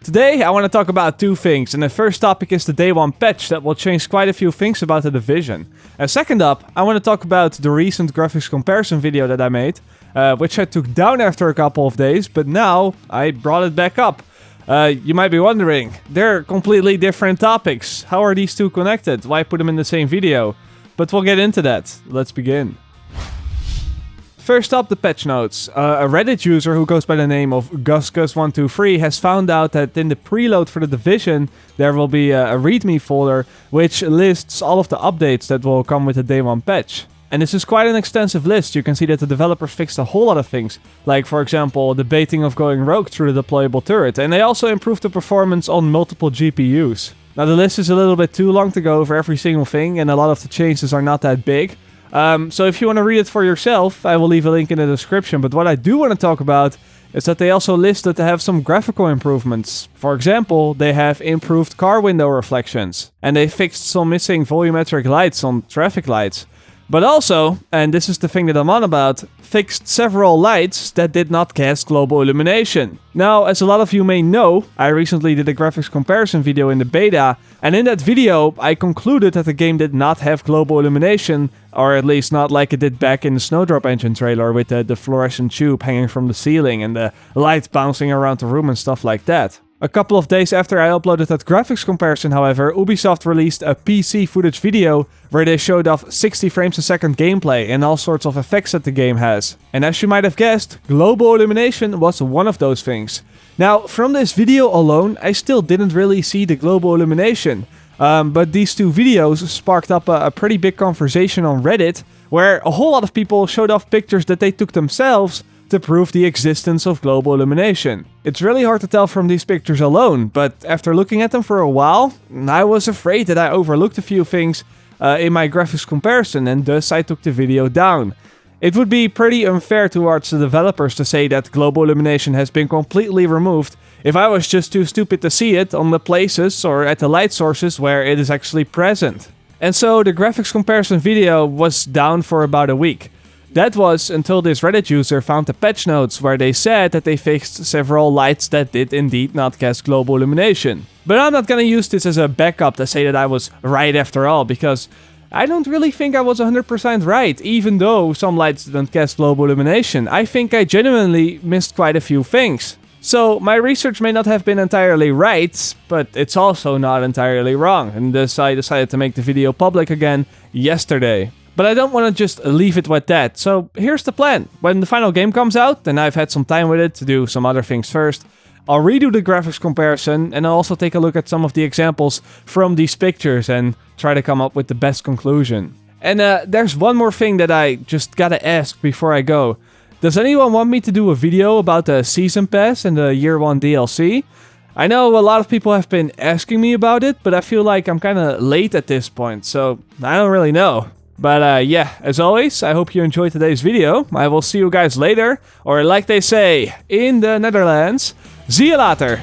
Today I want to talk about two things, and the first topic is the day one patch that will change quite a few things about The Division. And second up, I want to talk about the recent graphics comparison video that I made, which I took down after a couple of days, but now I brought it back up. You might be wondering, they're completely different topics. How are these two connected? Why put them in the same video? But we'll get into that. Let's begin. First up, the patch notes. A Reddit user who goes by the name of GusGus123 has found out that in the preload for The Division, there will be a README folder which lists all of the updates that will come with the day one patch. And this is quite an extensive list. You can see that the developers fixed a whole lot of things, like for example, the baiting of going rogue through the deployable turret, and they also improved the performance on multiple GPUs. Now the list is a little bit too long to go over every single thing, and a lot of the changes are not that big. So if you want to read it for yourself, I will leave a link in the description. But what I do want to talk about is that they also list that they have some graphical improvements. For example, they have improved car window reflections, and they fixed some missing volumetric lights on traffic lights. But also, and this is the thing that I'm on about, fixed several lights that did not cast global illumination. Now, as a lot of you may know, I recently did a graphics comparison video in the beta, and in that video I concluded that the game did not have global illumination, or at least not like it did back in the Snowdrop Engine trailer with the fluorescent tube hanging from the ceiling and the light bouncing around the room and stuff like that. A couple of days after I uploaded that graphics comparison, however, Ubisoft released a PC footage video where they showed off 60 frames a second gameplay and all sorts of effects that the game has. And as you might have guessed, global illumination was one of those things. Now, from this video alone, I still didn't really see the global illumination. But these two videos sparked up a pretty big conversation on Reddit, where a whole lot of people showed off pictures that they took themselves to prove the existence of global illumination. It's really hard to tell from these pictures alone, but after looking at them for a while, I was afraid that I overlooked a few things in my graphics comparison, and thus I took the video down. It would be pretty unfair towards the developers to say that global illumination has been completely removed if I was just too stupid to see it on the places or at the light sources where it is actually present. And so the graphics comparison video was down for about a week. That was until this Reddit user found the patch notes where they said that they fixed several lights that did indeed not cast global illumination. But I'm not gonna use this as a backup to say that I was right after all, because I don't really think I was 100% right, even though some lights didn't cast global illumination. I think I genuinely missed quite a few things. So my research may not have been entirely right, but it's also not entirely wrong, and thus I decided to make the video public again yesterday. But I don't want to just leave it with that, so here's the plan. When the final game comes out, and I've had some time with it to do some other things first, I'll redo the graphics comparison, and I'll also take a look at some of the examples from these pictures and try to come up with the best conclusion. And there's one more thing that I just gotta ask before I go. Does anyone want me to do a video about the Season Pass and the Year 1 DLC? I know a lot of people have been asking me about it, but I feel like I'm kinda late at this point, so I don't really know. But yeah, as always, I hope you enjoyed today's video. I will see you guys later, or like they say in the Netherlands, zie je later!